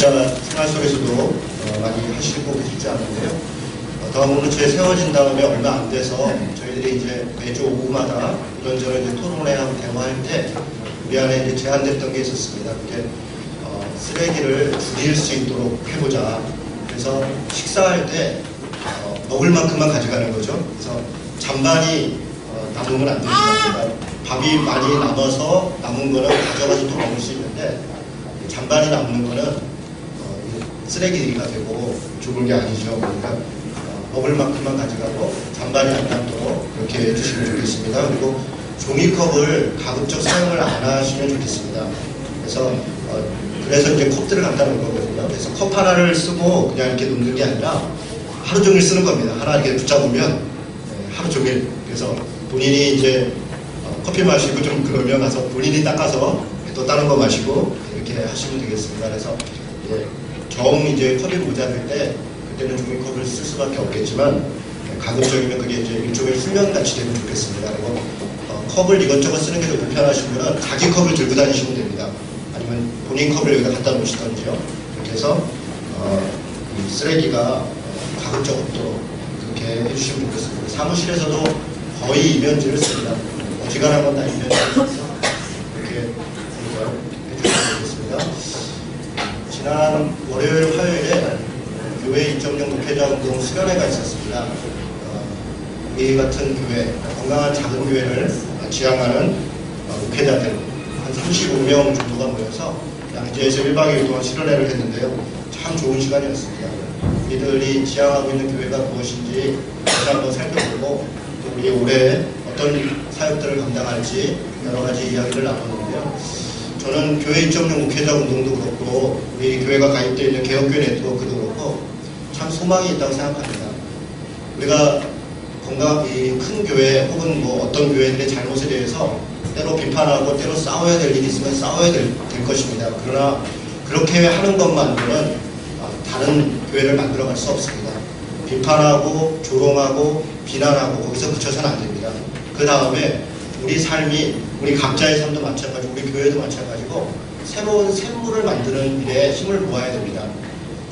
각자 생활 속에서도 많이 하시고 계시지 않은데요. 다음으로 저희 세워진 다음에 얼마 안 돼서 저희들이 이제 매주 오후마다 이런저런 이제 토론회하고 대화할 때 우리 안에 이제 제안됐던 게 있었습니다. 그게 쓰레기를 줄일 수 있도록 해보자. 그래서 식사할 때 먹을 만큼만 가져가는 거죠. 그래서 잔반이 남으면 안 됩니다. 그러니까 밥이 많이 남아서 남은 거는 가져가서 또 먹을 수 있는데 잔반이 남는 거는 쓰레기가 되고 죽을 게 아니죠. 그러니까 먹을 만큼만 가져가고 잔반이 안 남도록 그렇게 해주시면 좋겠습니다. 그리고 종이컵을 가급적 사용을 안 하시면 좋겠습니다. 그래서 이제 컵들을 갖다 놓은 거거든요. 그래서 컵 하나를 쓰고 그냥 이렇게 놓는 게 아니라 하루 종일 쓰는 겁니다. 하나 이렇게 붙잡으면 하루 종일. 그래서 본인이 이제 커피 마시고 좀 그러면 가서 본인이 닦아서 또 다른 거 마시고 이렇게 하시면 되겠습니다. 그래서 이제 컵이 모자랄 때 그때는 종이컵을 쓸 수밖에 없겠지만 가급적이면 그게 이제 일종의 훈련같이 되면 좋겠습니다. 그리고 컵을 이것저것 쓰는 게 좀 불편하신 분은 자기 컵을 들고 다니시면 됩니다. 아니면 본인 컵을 여기다 갖다 놓으시던지요. 이렇게 해서 쓰레기가 가급적 없도록 그렇게 해주시면 좋겠습니다. 사무실에서도 거의 이면지를 씁니다. 어지간한 건 다 이면지를 써서 이렇게 해주시면 좋겠습니다. 지난 월요일, 화요일에 교회 입점용 목회자 운동 수련회가 있었습니다. 우리 같은 교회, 건강한 작은 교회를 지향하는 목회자들 한 35명 정도가 모여서 양재에서 1박 2일 동안 수련회를 했는데요. 참 좋은 시간이었습니다. 우리들이 지향하고 있는 교회가 무엇인지 다시 한번 살펴보고 또 우리 올해 어떤 사역들을 감당할지 여러 가지 이야기를 나눴는데요. 저는 교회 입점용 목회자 운동도 그렇고 우리 교회가 가입되어 있는 개혁교회 네트워크도 그렇고 참 소망이 있다고 생각합니다. 우리가 큰 교회 혹은 어떤 교회들의 잘못에 대해서 때로 비판하고 때로 싸워야 될 일이 있으면 싸워야 될 것입니다. 그러나 그렇게 하는 것만으로는 다른 교회를 만들어갈 수 없습니다. 비판하고 조롱하고 비난하고 거기서 그쳐서는 안 됩니다. 그 다음에 우리 삶이 우리 각자의 삶도 마찬가지고 우리 교회도 마찬가지고 새로운 샘물을 만드는 일에 힘을 모아야 됩니다.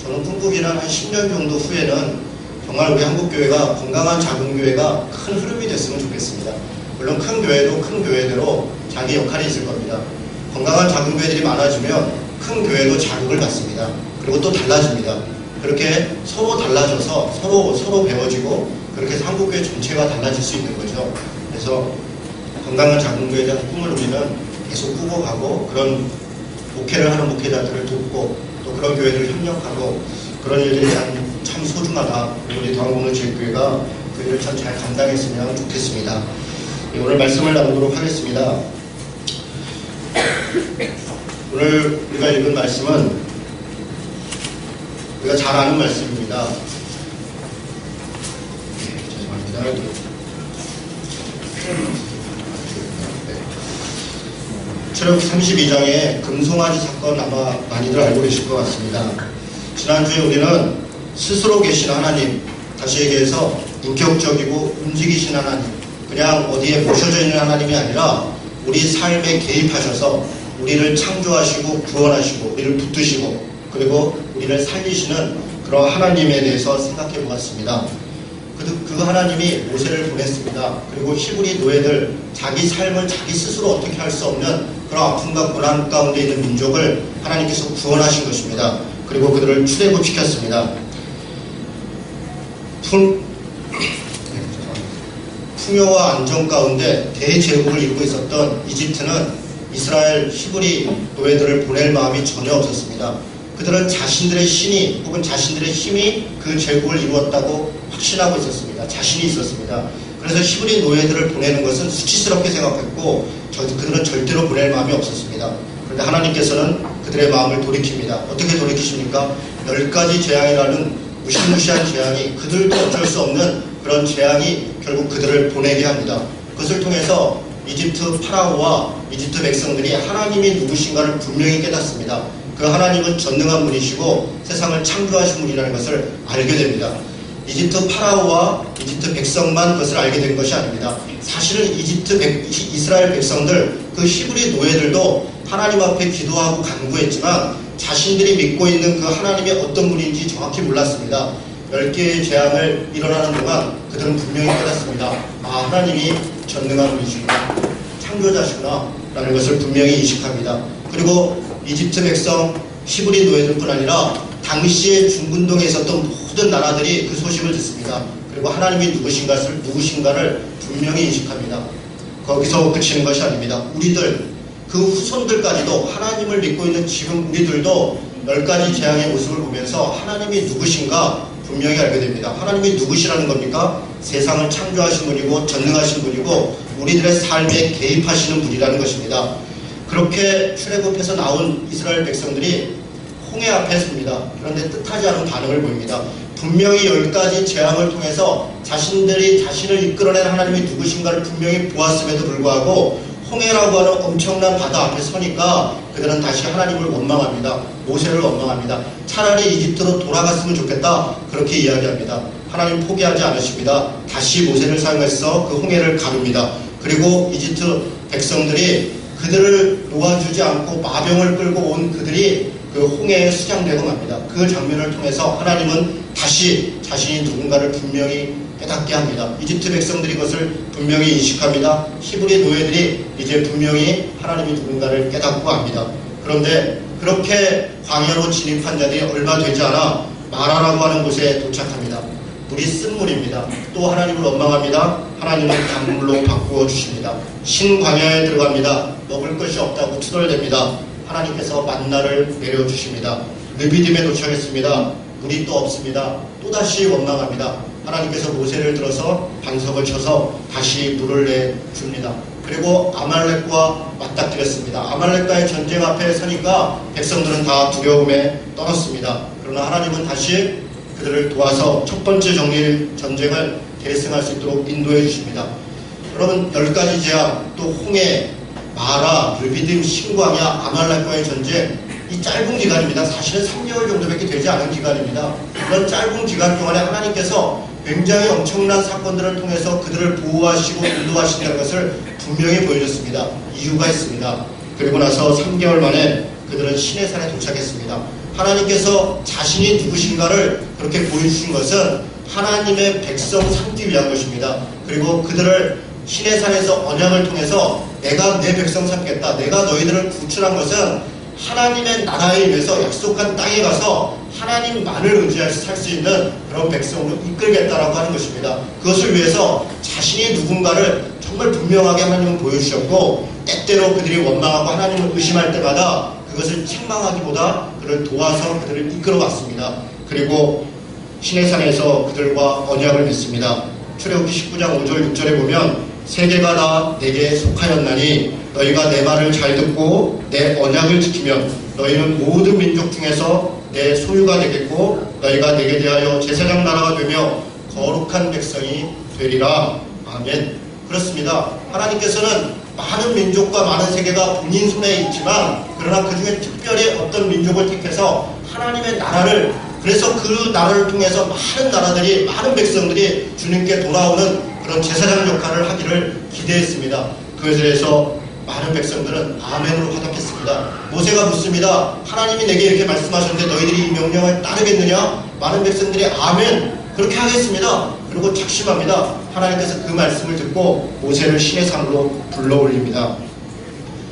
저는 꿈꾸기는 한 10년 정도 후에는 정말 우리 한국교회가 건강한 작은 교회가 큰 흐름이 됐으면 좋겠습니다. 물론 큰 교회도 큰 교회대로 자기 역할이 있을 겁니다. 건강한 작은 교회들이 많아지면 큰 교회도 자극을 받습니다. 그리고 또 달라집니다. 그렇게 서로 달라져서 서로 배워지고 그렇게 해서 한국교회 전체가 달라질 수 있는 거죠. 그래서 건강한 작은 교회에 대한 꿈을 우리는 계속 꾸고 가고 그런 목회를 하는 목회자들을 돕고 또 그런 교회들을 협력하고 그런 일들이 참 소중하다. 우리 도안공로 지역교회가 그 일을 참 잘 감당했으면 좋겠습니다. 오늘 말씀을 나누도록 하겠습니다. 오늘 우리가 읽은 말씀은 우리가 잘 아는 말씀입니다. 죄송합니다. 출애굽 32장의 금송아지 사건 아마 많이들 알고 계실 것 같습니다. 지난주에 우리는 스스로 계신 하나님, 다시 얘기해서 인격적이고 움직이신 하나님, 그냥 어디에 모셔져 있는 하나님이 아니라 우리 삶에 개입하셔서 우리를 창조하시고 구원하시고 우리를 붙드시고 그리고 우리를 살리시는 그런 하나님에 대해서 생각해 보았습니다. 그 하나님이 모세를 보냈습니다. 그리고 히브리 노예들 자기 삶을 자기 스스로 어떻게 할 수 없는 그런 아픔과 고난 가운데 있는 민족을 하나님께서 구원하신 것입니다. 그리고 그들을 출애굽시켰습니다. 풍요와 안정 가운데 대제국을 이루고 있었던 이집트는 이스라엘 히브리 노예들을 보낼 마음이 전혀 없었습니다. 그들은 자신들의 신이 혹은 자신들의 힘이 그 제국을 이루었다고 확신하고 있었습니다. 자신이 있었습니다. 그래서 히브리 노예들을 보내는 것은 수치스럽게 생각했고 그들은 절대로 보낼 마음이 없었습니다. 그런데 하나님께서는 그들의 마음을 돌이킵니다. 어떻게 돌이키십니까? 10가지 재앙이라는 무시무시한 재앙이 그들도 어쩔 수 없는 그런 재앙이 결국 그들을 보내게 합니다. 그것을 통해서 이집트 파라오와 이집트 백성들이 하나님이 누구신가를 분명히 깨닫습니다. 그 하나님은 전능한 분이시고 세상을 창조하신 분이라는 것을 알게 됩니다. 이집트 파라오와 이집트 백성만 그것을 알게 된 것이 아닙니다. 사실은 이스라엘 백성들, 그 히브리 노예들도 하나님 앞에 기도하고 간구했지만 자신들이 믿고 있는 그 하나님이 어떤 분인지 정확히 몰랐습니다. 10개의 재앙을 일어나는 동안 그들은 분명히 깨닫습니다. 아, 하나님이 전능한 분이시구나, 창조자시구나 라는 것을 분명히 인식합니다. 그리고 이집트 백성, 히브리 노예들뿐 아니라 당시에 중근동에 있었던 모든 나라들이 그 소식을 듣습니다. 그리고 하나님이 누구신가를 분명히 인식합니다. 거기서 그치는 것이 아닙니다. 우리들, 그 후손들까지도, 하나님을 믿고 있는 지금 우리들도 10가지 재앙의 모습을 보면서 하나님이 누구신가 분명히 알게 됩니다. 하나님이 누구시라는 겁니까? 세상을 창조하신 분이고 전능하신 분이고 우리들의 삶에 개입하시는 분이라는 것입니다. 그렇게 출애굽해서 나온 이스라엘 백성들이 홍해 앞에 섭니다. 그런데 뜻하지 않은 반응을 보입니다. 분명히 10가지 재앙을 통해서 자신들이 자신을 이끌어낸 하나님이 누구신가를 분명히 보았음에도 불구하고 홍해라고 하는 엄청난 바다 앞에 서니까 그들은 다시 하나님을 원망합니다. 모세를 원망합니다. 차라리 이집트로 돌아갔으면 좋겠다, 그렇게 이야기합니다. 하나님 포기하지 않으십니다. 다시 모세를 사용해서 그 홍해를 가릅니다. 그리고 이집트 백성들이 그들을 놓아주지 않고 마병을 끌고 온 그들이 그 홍해에 수장되고 맙니다. 그 장면을 통해서 하나님은 다시 자신이 누군가를 분명히 깨닫게 합니다. 이집트 백성들이 그것을 분명히 인식합니다. 히브리 노예들이 이제 분명히 하나님이 누군가를 깨닫고 합니다. 그런데 그렇게 광야로 진입한 자들이 얼마 되지 않아 마라라고 하는 곳에 도착합니다. 물이 쓴 물입니다. 또 하나님을 원망합니다. 하나님은 강물로 바꾸어 주십니다. 신광야에 들어갑니다. 먹을 것이 없다고 투덜댑니다. 하나님께서 만나를 내려주십니다. 르비딤에 도착했습니다. 물이 또 없습니다. 또다시 원망합니다. 하나님께서 모세를 들어서 반석을 쳐서 다시 물을 내줍니다. 그리고 아말렉과 맞닥뜨렸습니다. 아말렉과의 전쟁 앞에 서니까 백성들은 다 두려움에 떨었습니다. 그러나 하나님은 다시 그들을 도와서 첫 번째 전쟁을 대승할 수 있도록 인도해 주십니다. 여러분, 10가지 재앙, 또 홍해, 마라, 르비딤, 신광야, 아말렉과의 전쟁, 이 짧은 기간입니다. 사실은 3개월 정도밖에 되지 않은 기간입니다. 그런 짧은 기간 동안에 하나님께서 굉장히 엄청난 사건들을 통해서 그들을 보호하시고 인도하신다는 것을 분명히 보여줬습니다. 이유가 있습니다. 그리고 나서 3개월 만에 그들은 시내산에 도착했습니다. 하나님께서 자신이 누구신가를 그렇게 보여주신 것은 하나님의 백성 삼기 위한 것입니다. 그리고 그들을 시내산에서 언약을 통해서 내가 내 백성 삼겠다, 내가 너희들을 구출한 것은 하나님의 나라에 임해서 약속한 땅에 가서 하나님만을 의지해서 살 수 있는 그런 백성으로 이끌겠다라고 하는 것입니다. 그것을 위해서 자신이 누군가를 정말 분명하게 하나님은 보여주셨고, 때때로 그들이 원망하고 하나님을 의심할 때마다 그것을 책망하기보다 그를 도와서 그들을 이끌어왔습니다. 그리고 시내산에서 그들과 언약을 맺습니다. 출애굽기 19장 5절 6절에 보면 세계가 다 내게 속하였나니 너희가 내 말을 잘 듣고 내 언약을 지키면 너희는 모든 민족 중에서 내 소유가 되겠고 너희가 내게 대하여 제사장 나라가 되며 거룩한 백성이 되리라. 아멘. 그렇습니다. 하나님께서는 많은 민족과 많은 세계가 본인 손에 있지만 그러나 그 중에 특별히 어떤 민족을 택해서 하나님의 나라를, 그래서 그 나라를 통해서 많은 나라들이, 많은 백성들이 주님께 돌아오는 그런 제사장 역할을 하기를 기대했습니다. 그것에 대해서 많은 백성들은 아멘으로 화답했습니다. 모세가 묻습니다. 하나님이 내게 이렇게 말씀하셨는데 너희들이 이 명령을 따르겠느냐? 많은 백성들이 아멘, 그렇게 하겠습니다. 그리고 작심합니다. 하나님께서 그 말씀을 듣고 모세를 시내산으로 불러올립니다.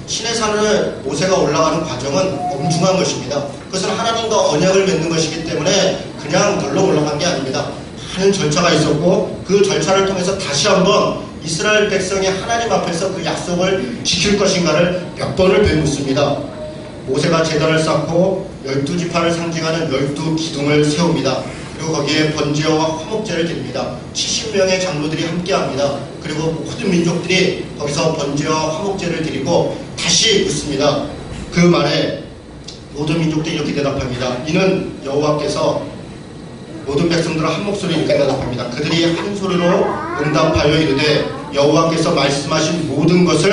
시내산을 모세가 올라가는 과정은 엄중한 것입니다. 그것은 하나님과 언약을 맺는 것이기 때문에 그냥 널러 올라간 게 아닙니다. 많은 절차가 있었고 그 절차를 통해서 다시 한번 이스라엘 백성이 하나님 앞에서 그 약속을 지킬 것인가를 몇 번을 되묻습니다. 모세가 제단을 쌓고 12지파를 상징하는 12기둥을 세웁니다. 그리고 거기에 번제와 화목제를 드립니다. 70명의 장로들이 함께합니다. 그리고 모든 민족들이 거기서 번제와 화목제를 드리고 다시 묻습니다. 그 말에 모든 민족들이 이렇게 대답합니다. 이는 여호와께서 모든 백성들은 한 목소리로 이렇게 대답합니다. 그들이 한 소리로 응답하여 이르되 여호와께서 말씀하신 모든 것을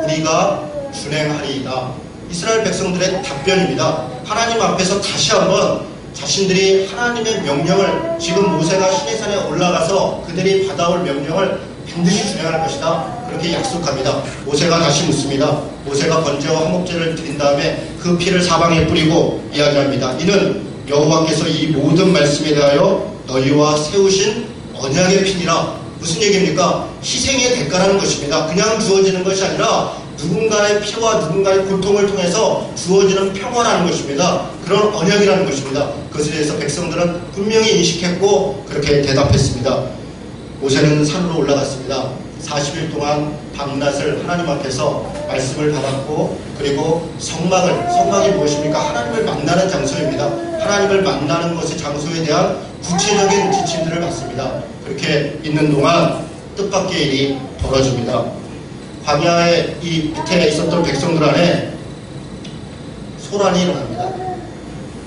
우리가 준행하리이다. 이스라엘 백성들의 답변입니다. 하나님 앞에서 다시 한번 자신들이 하나님의 명령을, 지금 모세가 시내산에 올라가서 그들이 받아올 명령을 반드시 준행할 것이다, 그렇게 약속합니다. 모세가 다시 묻습니다. 모세가 번제와 화목제를 드린 다음에 그 피를 사방에 뿌리고 이야기합니다. 이는 여호와께서 이 모든 말씀에 대하여 너희와 세우신 언약의 피니라. 무슨 얘기입니까? 희생의 대가라는 것입니다. 그냥 주어지는 것이 아니라 누군가의 피와 누군가의 고통을 통해서 주어지는 평화라는 것입니다. 그런 언약이라는 것입니다. 그것에 대해서 백성들은 분명히 인식했고 그렇게 대답했습니다. 모세는 산으로 올라갔습니다. 40일 동안 밤낮을 하나님 앞에서 말씀을 받았고, 그리고 성막이 무엇입니까? 하나님을 만나는 장소입니다. 하나님을 만나는 것의 장소에 대한 구체적인 지침들을 받습니다. 그렇게 있는 동안 뜻밖의 일이 벌어집니다. 광야의 이 밑에 있었던 백성들 안에 소란이 일어납니다.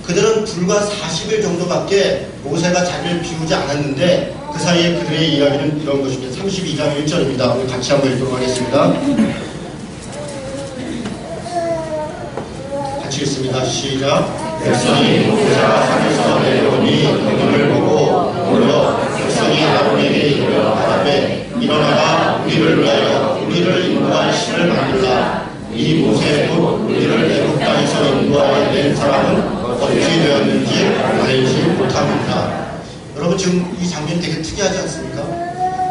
그들은 불과 40일 정도밖에 모세가 자리를 비우지 않았는데 그 사이에 그들의 이야기는 이런 것입니다. 32장 1절입니다. 오늘 같이 한번 읽도록 하겠습니다. 같이 읽습니다. 시작. 백성이 모세가 산에서 내려오니 그들을 보고 물러 백성이 아론에게 이르러 가라되 일어나라 우리를 위하여 우리를 인도할 신을 만들라. 이 모세 곧 우리를 애굽 땅에서 인도하여 낸 사람은 어찌 되었는지 알지 못합니다. 여러분, 지금 이 장면이 되게 특이하지 않습니까?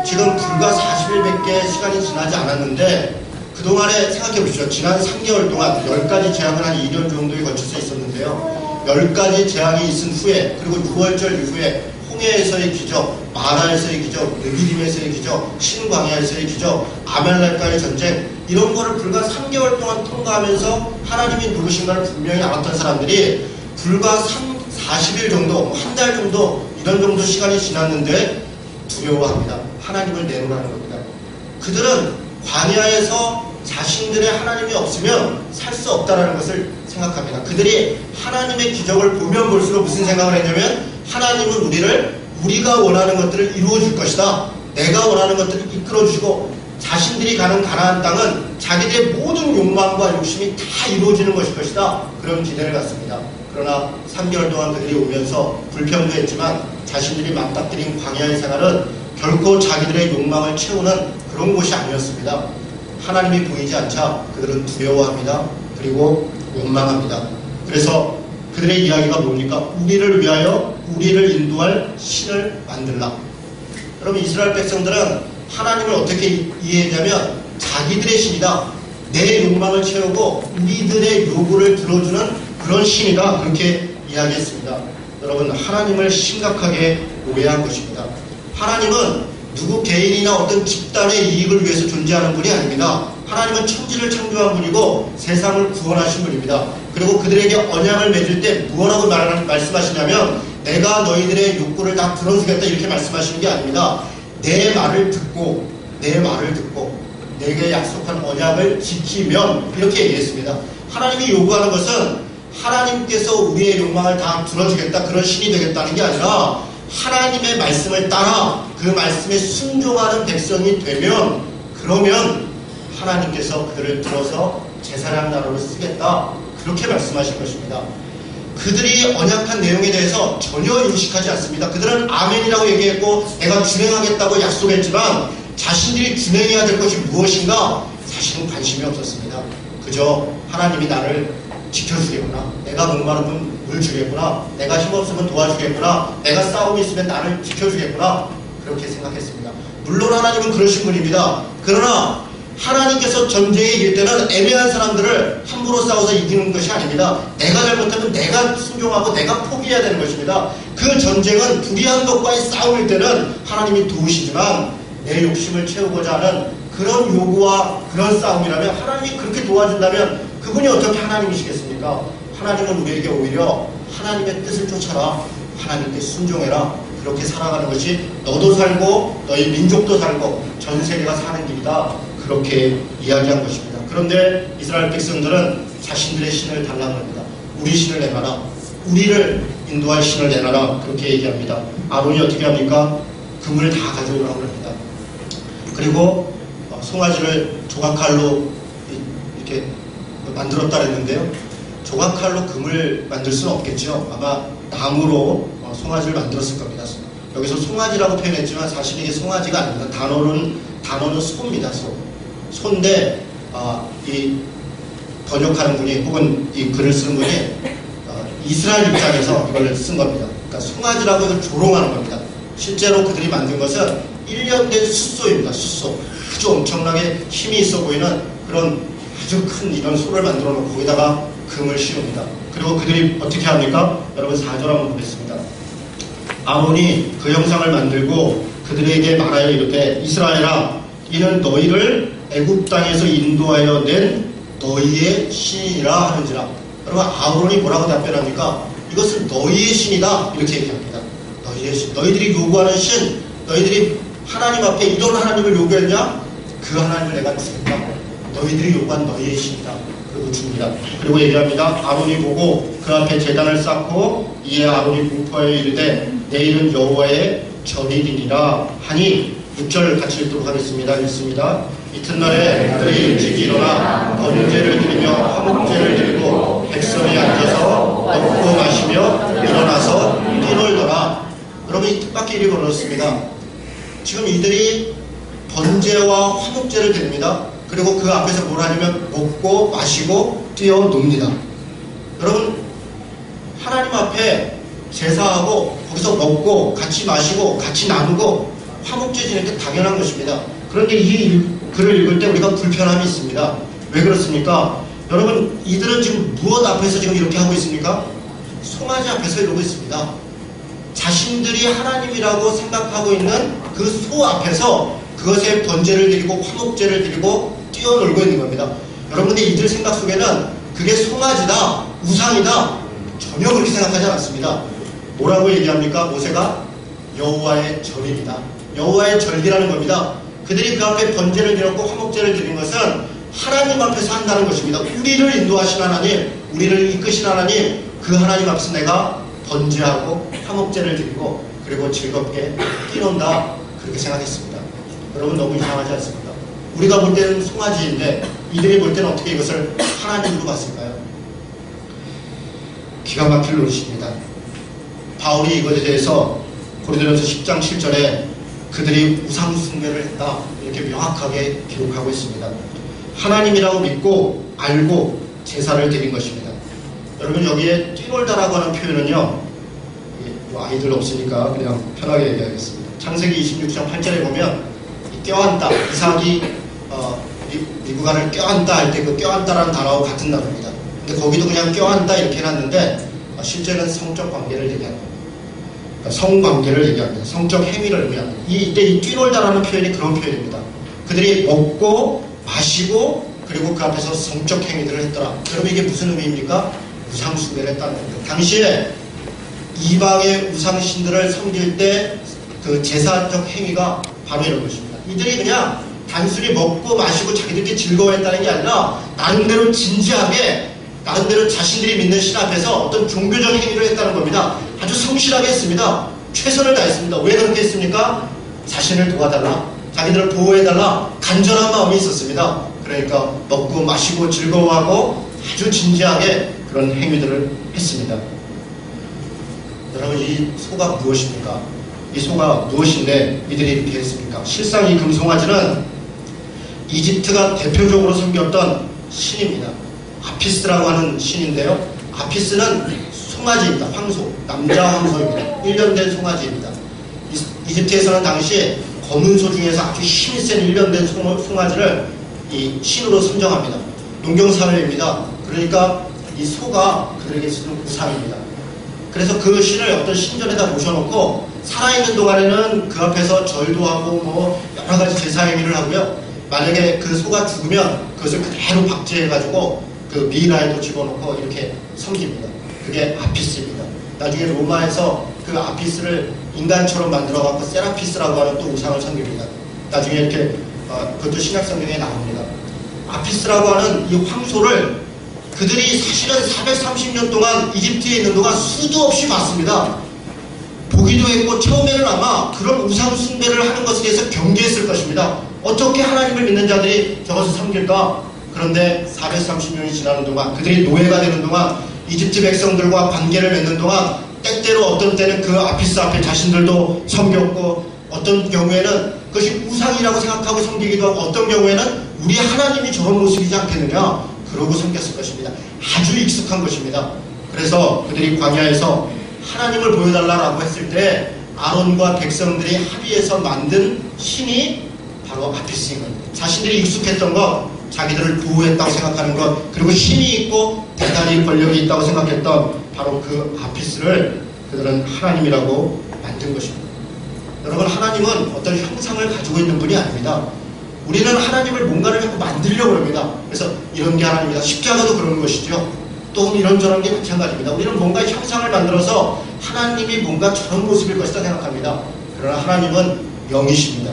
지금 불과 40일밖에 시간이 지나지 않았는데 그동안에 생각해 보시죠. 지난 3개월 동안 10가지 재앙을 한 2년 정도에 걸쳐서 있었는데요. 10가지 재앙이 있은 후에, 그리고 6월절 이후에 홍해에서의 기적, 마라에서의 기적, 느기딤에서의 기적, 신광야에서의 기적, 아말렉과의 전쟁, 이런 거를 불과 3개월 동안 통과하면서 하나님이 누구신가를 분명히 알았던 사람들이 불과 40일 정도, 한 달 정도, 이런 정도 시간이 지났는데 두려워합니다. 하나님을 내놓으라는 겁니다. 그들은 광야에서 자신들의 하나님이 없으면 살 수 없다는 것을 생각합니다. 그들이 하나님의 기적을 보면 볼수록 무슨 생각을 했냐면, 하나님은 우리가 원하는 것들을 이루어줄 것이다. 내가 원하는 것들을 이끌어주시고 자신들이 가는 가나안 땅은 자기들의 모든 욕망과 욕심이 다 이루어지는 것일 것이다. 그런 기대를 갖습니다. 그러나 3개월 동안 그들이 오면서 불평도 했지만 자신들이 맞닥뜨린 광야의 생활은 결코 자기들의 욕망을 채우는 그런 곳이 아니었습니다. 하나님이 보이지 않자 그들은 두려워합니다. 그리고 원망합니다. 그래서 그들의 이야기가 뭡니까? 우리를 위하여 우리를 인도할 신을 만들라. 여러분, 이스라엘 백성들은 하나님을 어떻게 이해했냐면 자기들의 신이다. 내 욕망을 채우고 우리들의 요구를 들어주는 그런 신이다. 그렇게 이야기했습니다. 여러분, 하나님을 심각하게 오해한 것입니다. 하나님은 누구 개인이나 어떤 집단의 이익을 위해서 존재하는 분이 아닙니다. 하나님은 천지를 창조한 분이고 세상을 구원하신 분입니다. 그리고 그들에게 언약을 맺을 때 무엇라고 말씀하시냐면, 내가 너희들의 욕구를 다 들어주겠다, 이렇게 말씀하시는 게 아닙니다. 내 말을 듣고 내게 약속한 언약을 지키면, 이렇게 얘기했습니다. 하나님이 요구하는 것은 하나님께서 우리의 욕망을 다 들어주겠다, 그런 신이 되겠다는 게 아니라 하나님의 말씀을 따라 그 말씀에 순종하는 백성이 되면, 그러면 하나님께서 그들을 들어서 제사장 나라로 쓰겠다, 그렇게 말씀하신 것입니다. 그들이 언약한 내용에 대해서 전혀 인식하지 않습니다. 그들은 아멘이라고 얘기했고 내가 준행하겠다고 약속했지만 자신들이 준행해야 될 것이 무엇인가 사실은 관심이 없었습니다. 그저 하나님이 나를 지켜주겠구나, 내가 목마르면 물 주겠구나, 내가 힘없으면 도와주겠구나, 내가 싸움이 있으면 나를 지켜주겠구나, 그렇게 생각했습니다. 물론 하나님은 그러신 분입니다. 그러나 하나님께서 전쟁에 이길 때는 애매한 사람들을 함부로 싸워서 이기는 것이 아닙니다. 내가 잘못하면 내가 순종하고 내가 포기해야 되는 것입니다. 그 전쟁은 불의한 것과의 싸움일 때는 하나님이 도우시지만 내 욕심을 채우고자 하는 그런 요구와 그런 싸움이라면, 하나님이 그렇게 도와준다면 그분이 어떻게 하나님이시겠습니까? 하나님은 우리에게 오히려 하나님의 뜻을 쫓아라, 하나님께 순종해라, 그렇게 살아가는 것이 너도 살고 너희 민족도 살고 전 세계가 사는 길이다, 그렇게 이야기한 것입니다. 그런데 이스라엘 백성들은 자신들의 신을 달라고 합니다. 우리 신을 내놔라, 우리를 인도할 신을 내놔라, 그렇게 얘기합니다. 아론이 어떻게 합니까? 금을 다 가져오라고 합니다. 그리고 송아지를 조각칼로 이렇게 만들었다 그랬는데요. 조각칼로 금을 만들 수는 없겠죠. 아마 나무로 송아지를 만들었을 겁니다. 여기서 송아지라고 표현했지만 사실 이게 송아지가 아닙니다. 단어는 소입니다. 소. 소인데 이 번역하는 분이 혹은 이 글을 쓰는 분이 이스라엘 입장에서 이걸 쓴 겁니다. 그러니까 송아지라고 이걸 조롱하는 겁니다. 실제로 그들이 만든 것은 1년 된 숫소입니다. 숫소. 아주 엄청나게 힘이 있어 보이는 그런 아주 큰 이런 소를 만들어 놓고 거기다가 금을 씌웁니다. 그리고 그들이 어떻게 합니까? 여러분 4절 한번 보겠습니다. 아몬이 그 형상을 만들고 그들에게 말하여 이르되 이스라엘아 이는 너희를 애굽 땅에서 인도하여 낸 너희의 신이라 하는지라. 여러분 아론이 뭐라고 답변합니까? 이것은 너희의 신이다 이렇게 얘기합니다. 너희의 신. 너희들이 요구하는 신, 너희들이 하나님 앞에 이런 하나님을 요구했냐? 그 하나님을 내가 주겠다. 너희들이 요구한 너희의 신이다. 그리고 줍니다. 그리고 얘기합니다. 아론이 보고 그 앞에 제단을 쌓고 이에 아론이 공포하여 이르되 내일은 여호와의 절일이니라 하니 6절 같이 읽도록 하겠습니다. 읽습니다. 이튿날에 그들이 일찍 일어나 번제를 드리며 화목제를 드리고 백성이 앉아서 먹고 마시며 일어나서 뛰놀더라. 여러분 이 뜻밖의 일이 벌어졌습니다. 지금 이들이 번제와 화목제를 드립니다. 그리고 그 앞에서 뭘 하냐면 먹고 마시고 뛰어놉니다. 여러분 하나님 앞에 제사하고 거기서 먹고 같이 마시고 같이 나누고 화목제 지내는 게 당연한 것입니다. 그런데 이 글을 읽을 때 우리가 불편함이 있습니다. 왜 그렇습니까? 여러분 이들은 지금 무엇 앞에서 지금 이렇게 하고 있습니까? 송아지 앞에서 이러고 있습니다. 자신들이 하나님이라고 생각하고 있는 그 소 앞에서 그것에 번제를 드리고 화목제를 드리고 뛰어놀고 있는 겁니다. 여러분들 이들 생각 속에는 그게 송아지다, 우상이다 전혀 그렇게 생각하지 않았습니다. 뭐라고 얘기합니까? 모세가 여호와의 절일이다. 여호와의 절기라는 겁니다. 그들이 그 앞에 번제를 드렸고 화목제를 드린 것은 하나님 앞에서 한다는 것입니다. 우리를 인도하신 하나님, 우리를 이끄신 하나님, 그 하나님 앞에서 내가 번제하고 화목제를 드리고 그리고 즐겁게 뛰논다 그렇게 생각했습니다. 여러분 너무 이상하지 않습니까? 우리가 볼 때는 송아지인데 이들이 볼 때는 어떻게 이것을 하나님으로 봤을까요? 기가 막힐 노릇입니다. 바울이 이것에 대해서 고린도전서 10장 7절에 그들이 우상 숭배를 했다 이렇게 명확하게 기록하고 있습니다. 하나님이라고 믿고 알고 제사를 드린 것입니다. 여러분 여기에 뛰놀다라고 하는 표현은요 뭐 아이들 없으니까 그냥 편하게 얘기하겠습니다. 창세기 26장 8절에 보면 껴안다, 이삭이 미구간을 껴안다 할 때 그 껴안다라는 단어하고 같은 단어입니다. 근데 거기도 그냥 껴안다 이렇게 해놨는데 실제는 성적 관계를 얘기하는 겁니다. 그러니까 성관계를 얘기합니다. 성적 행위를 의미합니다. 이때 이 뛰놀다라는 표현이 그런 표현입니다. 그들이 먹고 마시고 그리고 그 앞에서 성적 행위들을 했더라. 여러분 이게 무슨 의미입니까? 우상 숭배를 했다는 겁니다. 당시에 이방의 우상신들을 섬길 때 그 제사적 행위가 바로 이런 것입니다. 이들이 그냥 단순히 먹고 마시고 자기들끼리 즐거워했다는 게 아니라 나름대로 진지하게 나름대로 자신들이 믿는 신 앞에서 어떤 종교적 행위를 했다는 겁니다. 아주 성실하게 했습니다. 최선을 다했습니다. 왜 그렇게 했습니까? 자신을 도와달라, 자기들을 보호해달라 간절한 마음이 있었습니다. 그러니까 먹고 마시고 즐거워하고 아주 진지하게 그런 행위들을 했습니다. 여러분 이 소가 무엇입니까? 이 소가 무엇인데 이들이 이렇게 했습니까? 실상 이 금송아지는 이집트가 대표적으로 섬겼던 신입니다. 아피스라고 하는 신인데요. 아피스는 송아지입니다. 황소, 남자 황소입니다. 1년 된 송아지입니다. 이집트에서는 당시 검은 소 중에서 아주 힘이 센 1년 된 송아지를 이 신으로 선정합니다. 농경사회입니다. 그러니까 이 소가 그들에게 있어서 우상입니다. 그래서 그 신을 어떤 신전에다 모셔놓고 살아있는 동안에는 그 앞에서 절도 하고 뭐 여러 가지 제사 행위를 하고요. 만약에 그 소가 죽으면 그것을 그대로 박제해가지고 그 미라에도 집어넣고 이렇게 섬깁니다. 그게 아피스입니다. 나중에 로마에서 그 아피스를 인간처럼 만들어갖고 세라피스라고 하는 또 우상을 섬깁니다. 나중에 이렇게 그것도 신약 성경에 나옵니다. 아피스라고 하는 이 황소를 그들이 사실은 430년 동안 이집트에 있는 동안 수도 없이 봤습니다. 보기도 했고 처음에는 아마 그런 우상 숭배를 하는 것에 대해서 경계했을 것입니다. 어떻게 하나님을 믿는 자들이 저것을 섬길까? 그런데 430년이 지나는 동안 그들이 노예가 되는 동안 이집트 백성들과 관계를 맺는 동안 때때로 어떤 때는 그 아피스 앞에 자신들도 섬겼고 어떤 경우에는 그것이 우상이라고 생각하고 섬기기도 하고 어떤 경우에는 우리 하나님이 저런 모습이지 않겠느냐, 그러고 섬겼을 것입니다. 아주 익숙한 것입니다. 그래서 그들이 광야에서 하나님을 보여달라고 했을 때 아론과 백성들이 합의해서 만든 신이 바로 아피스인 겁니다. 자신들이 익숙했던 것, 자기들을 보호했다고 생각하는 것, 그리고 힘이 있고 대단히 권력이 있다고 생각했던 바로 그 아피스를 그들은 하나님이라고 만든 것입니다. 여러분, 하나님은 어떤 형상을 가지고 있는 분이 아닙니다. 우리는 하나님을 뭔가를 자꾸 만들려고 합니다. 그래서 이런 게 하나님이다. 십자가도 그런 것이죠. 또 이런저런 게 마찬가지입니다. 우리는 뭔가 형상을 만들어서 하나님이 뭔가 저런 모습일 것이다 생각합니다. 그러나 하나님은 영이십니다.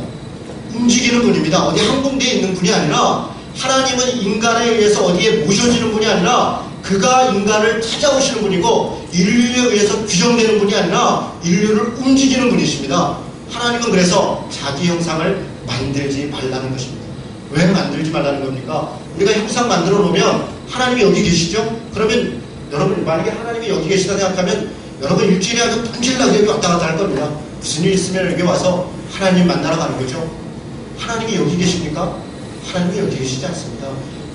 움직이는 분입니다. 어디 한 군데에 있는 분이 아니라, 하나님은 인간에 의해서 어디에 모셔지는 분이 아니라 그가 인간을 찾아오시는 분이고, 인류에 의해서 규정되는 분이 아니라 인류를 움직이는 분이십니다. 하나님은 그래서 자기 형상을 만들지 말라는 것입니다. 왜 만들지 말라는 겁니까? 우리가 형상 만들어 놓으면 하나님이 여기 계시죠? 그러면 여러분, 만약에 하나님이 여기 계시다 생각하면 여러분 일주일에 아주 던질나게 여기 왔다 갔다 할 겁니다. 무슨 일 있으면 여기 와서 하나님 만나러 가는 거죠. 하나님이 여기 계십니까? 하나님이 여기 계시지 않습니다.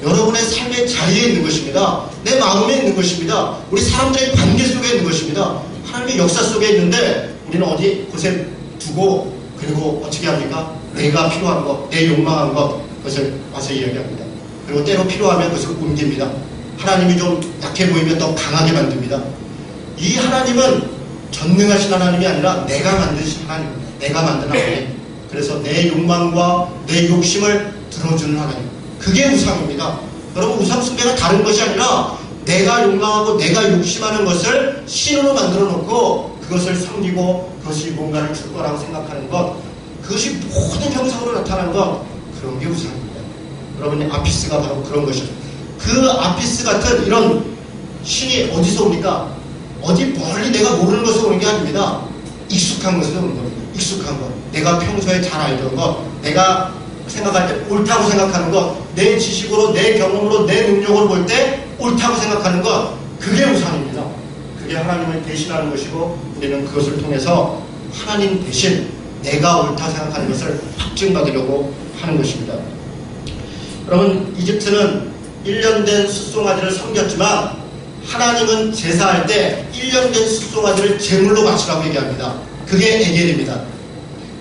여러분의 삶의 자리에 있는 것입니다. 내 마음에 있는 것입니다. 우리 사람들의 관계 속에 있는 것입니다. 하나님의 역사 속에 있는데 우리는 어디 곳에 두고, 그리고 어떻게 합니까? 내가 필요한 것, 내 욕망한 것, 그것을 와서 이야기합니다. 그리고 때로 필요하면 그것을 옮깁니다. 하나님이 좀 약해 보이면 더 강하게 만듭니다. 이 하나님은 전능하신 하나님이 아니라 내가 만드신 하나님입니다. 내가 만든 하나님. 그래서 내 욕망과 내 욕심을 들어주는 하나님. 그게 우상입니다. 여러분, 우상 숭배가 다른 것이 아니라 내가 욕망하고 내가 욕심하는 것을 신으로 만들어 놓고 그것을 섬기고 그것이 뭔가를 줄 거라고 생각하는 것, 그것이 모든 형상으로 나타나는 것, 그런 게 우상입니다. 여러분, 아피스가 바로 그런 것이죠. 그 아피스 같은 이런 신이 어디서 옵니까? 어디 멀리 내가 모르는 것에서 오는 게 아닙니다. 익숙한 것에서 오는 겁니다. 익숙한 것, 내가 평소에 잘 알던 것, 내가 생각할 때 옳다고 생각하는 것, 내 지식으로, 내 경험으로, 내 능력으로 볼 때 옳다고 생각하는 것, 그게 우상입니다. 그게 하나님을 대신하는 것이고, 우리는 그것을 통해서 하나님 대신 내가 옳다 생각하는 것을 확증받으려고 하는 것입니다. 여러분, 이집트는 1년 된 숫송아지를 섬겼지만 하나님은 제사할 때 1년 된 숫송아지를 제물로 바치라고 얘기합니다. 그게 에겔입니다.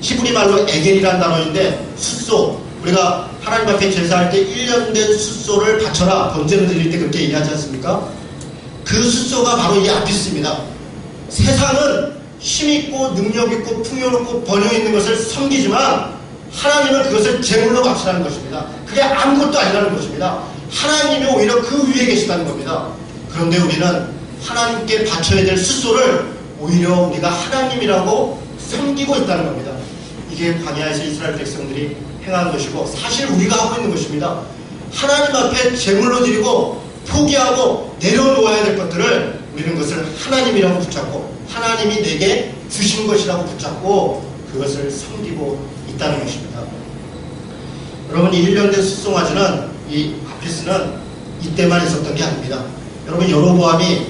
히브리 말로 에겔이라는 단어인데, 숫소, 우리가 하나님 앞에 제사할 때 1년 된 숫소를 바쳐라, 번제를 드릴 때 그렇게 얘기하지 않습니까? 그 숫소가 바로 이 아피스입니다. 세상은 힘있고 능력있고 풍요롭고 번영있는 것을 섬기지만 하나님은 그것을 제물로 바치라는 것입니다. 그게 아무것도 아니라는 것입니다. 하나님이 오히려 그 위에 계시다는 겁니다. 그런데 우리는 하나님께 바쳐야 될 숫소를 오히려 우리가 하나님이라고 섬기고 있다는 겁니다. 이게 광야에서 이스라엘 백성들이 행한 것이고, 사실 우리가 하고 있는 것입니다. 하나님 앞에 제물로 드리고 포기하고 내려놓아야 될 것들을 우리는 그것을 하나님이라고 붙잡고, 하나님이 내게 주신 것이라고 붙잡고 그것을 섬기고 있다는 것입니다. 여러분, 이 1년 된 숫송아지는, 이 아피스는 이때만 있었던 게 아닙니다. 여러분, 여로보암이,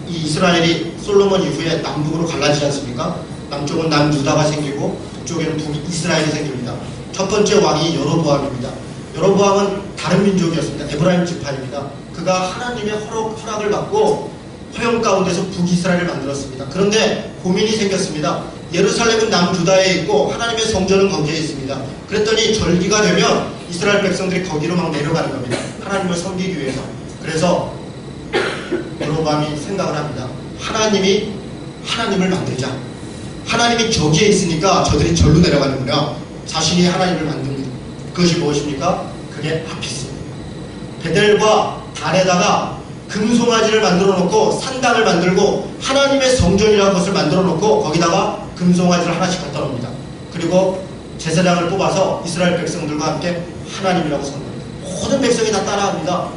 이 이스라엘이 솔로몬 이후에 남북으로 갈라지지 않습니까? 남쪽은 남유다가 생기고 북쪽에는 북이스라엘이 생깁니다. 첫 번째 왕이 여로보암입니다. 여로보암은 다른 민족이었습니다. 에브라임 지파입니다. 그가 하나님의 허락을 받고 허영 가운데서 북이스라엘을 만들었습니다. 그런데 고민이 생겼습니다. 예루살렘은 남유다에 있고 하나님의 성전은 거기에 있습니다. 그랬더니 절기가 되면 이스라엘 백성들이 거기로 막 내려가는 겁니다. 하나님을 섬기기 위해서. 그래서 여로보암이 생각을 합니다. 하나님을 만들자. 하나님이 저기에 있으니까 저들이 절로 내려가는구나. 자신이 하나님을 만듭니다. 그것이 무엇입니까? 그게 아피스입니다. 베델과 단에다가 금송아지를 만들어 놓고 산당을 만들고 하나님의 성전이라는 것을 만들어 놓고 거기다가 금송아지를 하나씩 갖다 놓습니다. 그리고 제사장을 뽑아서 이스라엘 백성들과 함께 하나님이라고 선언합니다. 모든 백성이 다 따라합니다.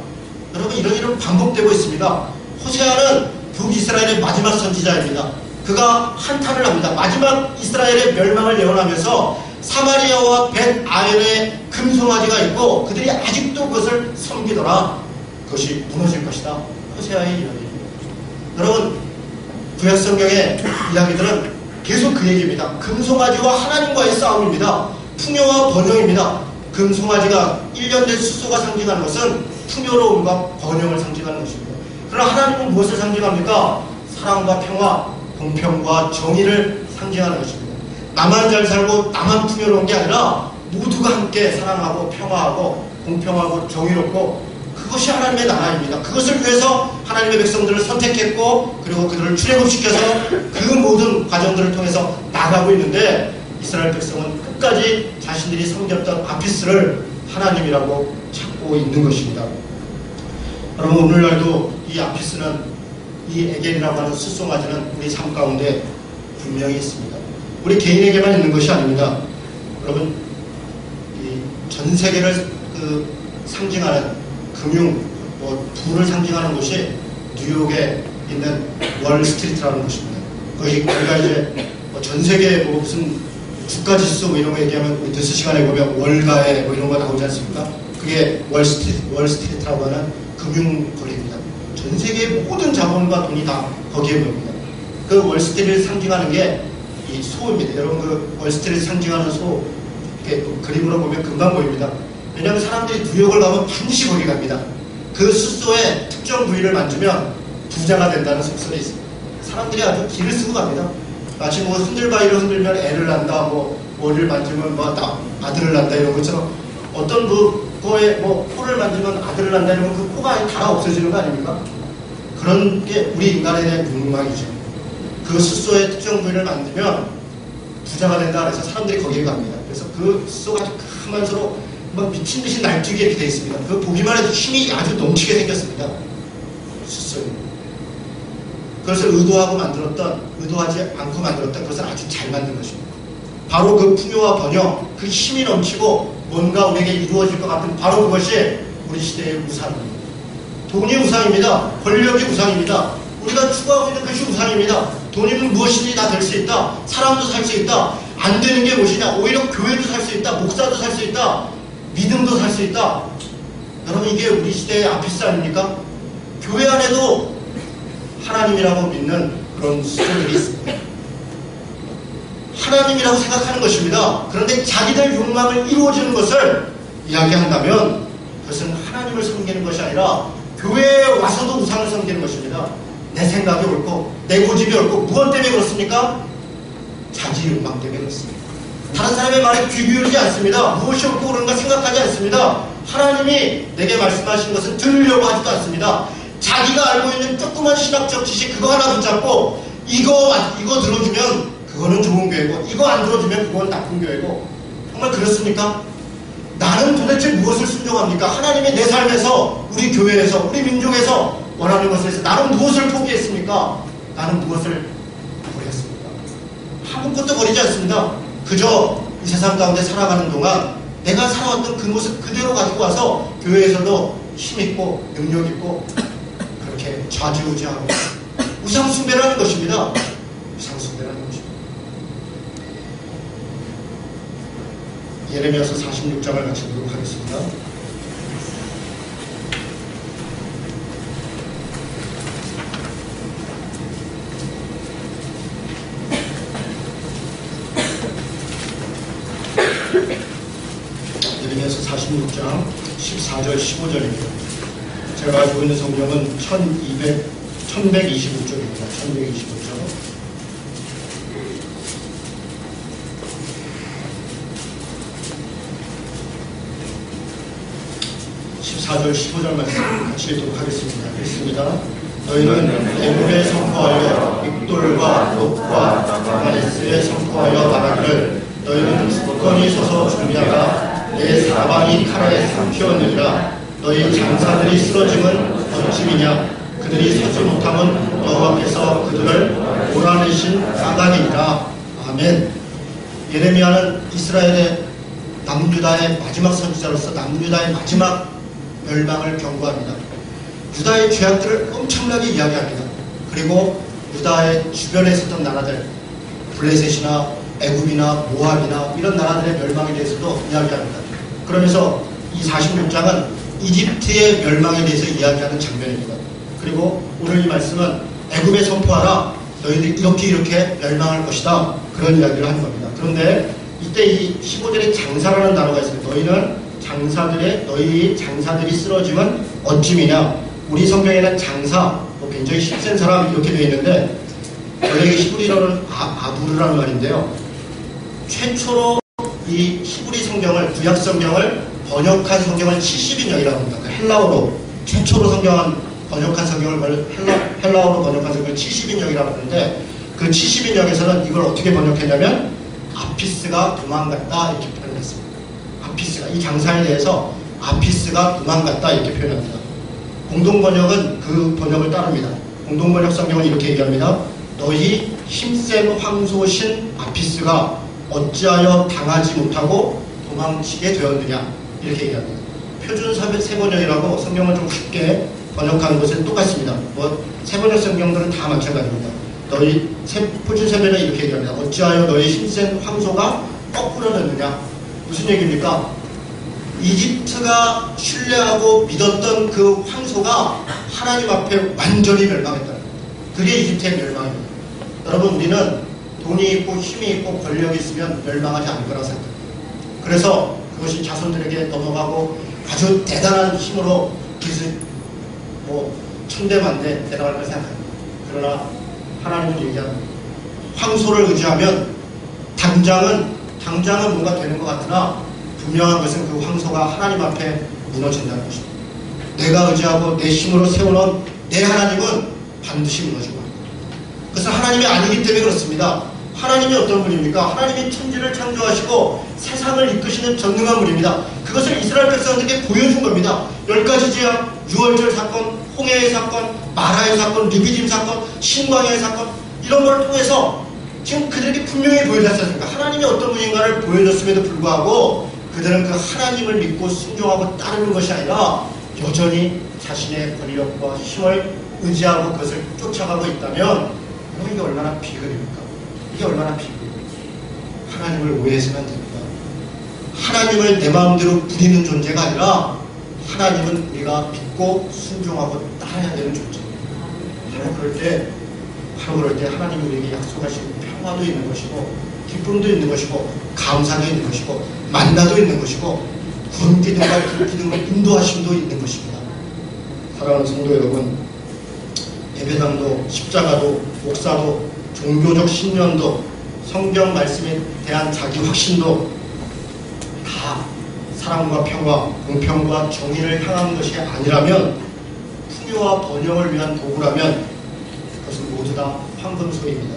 여러분, 이런 일은 반복되고 있습니다. 호세아는 북이스라엘의 마지막 선지자입니다. 그가 한탄을 합니다. 마지막 이스라엘의 멸망을 예언하면서 사마리아와 벳아연에 금송아지가 있고 그들이 아직도 그것을 섬기더라. 그것이 무너질 것이다. 호세아의 이야기입니다. 여러분, 구약성경의 이야기들은 계속 그 얘기입니다. 금송아지와 하나님과의 싸움입니다. 풍요와 번영입니다. 금송아지가 1년 된 숫소가 상징하는 것은 풍요로움과 번영을 상징하는 것입니다. 그러나 하나님은 무엇을 상징합니까? 사랑과 평화, 공평과 정의를 상징하는 것입니다. 나만 잘 살고 나만 풍요로운 게 아니라 모두가 함께 사랑하고 평화하고 공평하고 정의롭고, 그것이 하나님의 나라입니다. 그것을 위해서 하나님의 백성들을 선택했고 그리고 그들을 출애굽시켜서 그 모든 과정들을 통해서 나가고 있는데, 이스라엘 백성은 끝까지 자신들이 섬겼던 아피스를 하나님이라고 찾고 있는 것입니다. 여러분, 오늘날도 이 아피스는, 이 에겐이라고 하는 숫송아지는 우리 삶 가운데 분명히 있습니다. 우리 개인에게만 있는 것이 아닙니다. 여러분, 전 세계를 상징하는 금융, 부를 상징하는 곳이 뉴욕에 있는 월스트리트라는 곳입니다. 거기가 이제 전 세계 무슨 주가지수 이런 거 얘기하면 우리 뉴스 시간에 보면 월가에 이런 거 나오지 않습니까? 그게 월스트리트라고 하는 금융거래입니다. 전 세계의 모든 자본과 돈이 다 거기에 모입니다. 그 월스트리트를 상징하는 게 이 소입니다. 여러분, 그 월스트리트 상징하는 소, 이렇게 그림으로 보면 금방 보입니다. 왜냐하면 사람들이 뉴욕을 가면 반드시 거기 갑니다. 그 숫소의 특정 부위를 만지면 부자가 된다는 속설이 있습니다. 사람들이 아주 기를 쓰고 갑니다. 마치 흔들바위를 흔들면 애를 낳는다, 머리를 만지면 아들을 낳는다, 이런 것처럼 어떤 거에 코를 만지면 아들을 낳는다, 이러면 그 코가 다 없어지는 거 아닙니까? 그런 게 우리 인간에 대한 욕망이죠. 그 숫소의 특정 부위를 만지면 부자가 된다 그래서 사람들이 거기에 갑니다. 그래서 그 숫소가 아주 크면서로 미친 듯이 날뛰게 이렇게 되어 있습니다. 그 보기만 해도 힘이 아주 넘치게 생겼습니다. 숫소입니다. 그것을 의도하지 않고 만들었던 그것을 아주 잘 만든 것입니다. 바로 그 풍요와 번영, 그 힘이 넘치고 뭔가 우리에게 이루어질 것 같은 바로 그것이 우리 시대의 우상입니다. 돈이 우상입니다. 권력이 우상입니다. 우리가 추구하고 있는 것이 우상입니다. 돈이면 무엇이든지 다 될 수 있다. 사람도 살 수 있다. 안 되는 게 무엇이냐? 오히려 교회도 살 수 있다. 목사도 살 수 있다. 믿음도 살 수 있다. 여러분, 이게 우리 시대의 아피스 아닙니까? 교회 안에도 하나님이라고 믿는 그런 수들이 있습니다. 하나님이라고 생각하는 것입니다. 그런데 자기들 욕망을 이루어지는 것을 이야기한다면 그것은 하나님을 섬기는 것이 아니라 교회에 와서도 우상을 섬기는 것입니다. 내 생각이 옳고 내 고집이 옳고 무엇 때문에 그렇습니까? 자기 욕망 때문에 그렇습니다. 다른 사람의 말에 귀 기울이지 않습니다. 무엇이 옳고 그런가 생각하지 않습니다. 하나님이 내게 말씀하신 것은 들으려고 하지도 않습니다. 자기가 알고 있는 조그만 신학적 지식 그거 하나 붙잡고 이거 들어주면 그거는 좋은 교회고 이거 안 들어주면 그건 나쁜 교회고, 정말 그렇습니까? 나는 도대체 무엇을 순종합니까? 하나님이 내 삶에서, 우리 교회에서, 우리 민족에서 원하는 것을 해서 나는 무엇을 포기했습니까? 나는 무엇을 버렸습니까? 아무것도 버리지 않습니다. 그저 이 세상 가운데 살아가는 동안 내가 살아왔던 그 모습 그대로 가지고 와서 교회에서도 힘있고 능력있고 그렇게 좌지우지하고 우상숭배라는 것입니다. 우상숭배라는 것입니다. 예레미야서 46장을 같이 보도록 하겠습니다. 예레미야서 46장 14절 15절입니다. 제가 가지고 있는 성경은 1125쪽입니다. 1125쪽. 14절 15절 말씀 같이 읽도록 하겠습니다. 읽습니다. 너희는 애굽에 선포하여 믹돌과 녹과 다마네스에 선포하여 말하기를 너희는 굳건히 서서 준비하라. 내 사방이 칼에 삼키었느니라. 너희 장사들이 쓰러짐은 어찌미냐? 그들이 서지 못함은 여호와께서 그들을 몰아내신 까닭이니라. 아멘. 예레미야는 이스라엘의 남유다의 마지막 선지자로서 남유다의 마지막 멸망을 경고합니다. 유다의 죄악들을 엄청나게 이야기합니다. 그리고 유다의 주변에 있었던 나라들, 블레셋이나 애굽이나 모압이나 이런 나라들의 멸망에 대해서도 이야기합니다. 그러면서 이 46장은 이집트의 멸망에 대해서 이야기하는 장면입니다. 그리고 오늘 이 말씀은 애굽에 선포하라. 너희들이 이렇게 멸망할 것이다. 그런 이야기를 하는 겁니다. 그런데 이때 이 15절에 장사라는 단어가 있습니다. 너희는 너희 장사들이 쓰러짐은 어찌미냐. 우리 성경에는 장사, 굉장히 힘센 사람 이렇게 되어 있는데 원래 히브리어는 아부르라는 말인데요. 최초로 이 히브리 성경을, 구약 성경을 번역한 성경을 70인역이라고 합니다. 그 헬라어로 최초로 번역한 성경을 헬라어로 번역한 성경을 70인역이라고 하는데 그 70인역에서는 이걸 어떻게 번역했냐면 아피스가 도망갔다 이렇게 표현했습니다. 아피스가, 이 장사에 대해서 아피스가 도망갔다 이렇게 표현합니다. 공동번역은 그 번역을 따릅니다. 공동번역 성경은 이렇게 얘기합니다. 너희 힘센 황소신 아피스가 어찌하여 당하지 못하고 도망치게 되었느냐 이렇게 얘기합니다. 표준 세번역이라고 성경을 좀 쉽게 번역하는 것은 똑같습니다. 세번역 성경들은 다 마찬가지입니다. 너희 표준 세번역이 이렇게 얘기합니다. 어찌하여 너희 힘센 황소가 거꾸로 됐느냐. 무슨 얘기입니까? 이집트가 신뢰하고 믿었던 그 황소가 하나님 앞에 완전히 멸망했다. 그게 이집트의 멸망입니다. 여러분, 우리는 돈이 있고 힘이 있고 권력이 있으면 멸망하지 않을 거라 생각합니다. 그래서 그것이 자손들에게 넘어가고 아주 대단한 힘으로 그것을 천대만대 대단할 걸 생각합니다. 그러나 하나님은 얘기합니다. 황소를 의지하면 당장은 뭔가 되는 것 같으나 분명한 것은 그 황소가 하나님 앞에 무너진다는 것입니다. 내가 의지하고 내 힘으로 세워놓은 내 하나님은 반드시 무너지고 합니다. 그것은 하나님이 아니기 때문에 그렇습니다. 하나님이 어떤 분입니까? 하나님이 천지를 창조하시고 세상을 이끄시는 전능한 분입니다. 그것을 이스라엘 백성들에게 보여준 겁니다. 10가지 지역, 6월절 사건, 홍해의 사건, 마라의 사건, 르비딤 사건, 신광야의 사건, 이런 걸 통해서 지금 그들에게 분명히 보여줬습니다. 하나님이 어떤 분인가를 보여줬음에도 불구하고 그들은 그 하나님을 믿고 순종하고 따르는 것이 아니라 여전히 자신의 권력과 힘을 의지하고 그것을 쫓아가고 있다면 이게 얼마나 비극입니까? 이게 얼마나 비극입니까? 하나님을 오해해서는 안 됩니다. 하나님을 내 마음대로 부리는 존재가 아니라 하나님은 우리가 믿고 순종하고 따라야 되는 존재입니다. 바로 그럴 때 하나님이 우리에게 약속하신 평화도 있는 것이고 기쁨도 있는 것이고 감사도 있는 것이고 만나도 있는 것이고 구름 기둥과 그 기둥을 인도하심도 있는 것입니다. 사랑하는 성도 여러분, 예배당도 십자가도 목사도 종교적 신념도 성경 말씀에 대한 자기 확신도 다 사랑과 평화, 공평과 정의를 향한 것이 아니라면, 풍요와 번영을 위한 도구라면 그것은 모두 다 황금소입니다.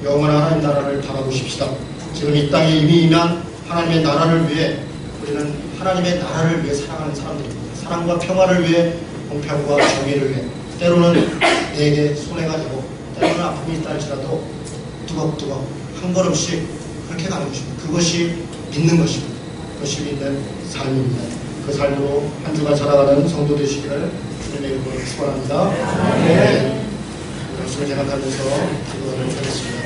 영원한 하나님 나라를 바라보십시다. 지금 이 땅에 이미 임한 하나님의 나라를 위해 우리는 하나님의 나라를 위해 살아가는 사람들입니다. 사랑과 평화를 위해, 공평과 정의를 위해, 때로는 내게 손해가 되고 때로는 아픔이 있다 할지라도 뚜벅뚜벅 한 걸음씩 그렇게 가는 것입니다. 그것이 믿는 것입니다. 그것이 믿는 삶입니다. 그 삶으로 한 주가 살아가는 성도 되시기를 주님의 이름으로 축원합니다. 네. 말씀을 생각하면서 기도를 하겠습니다.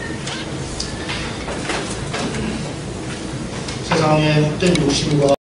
세상의 헛된 욕심과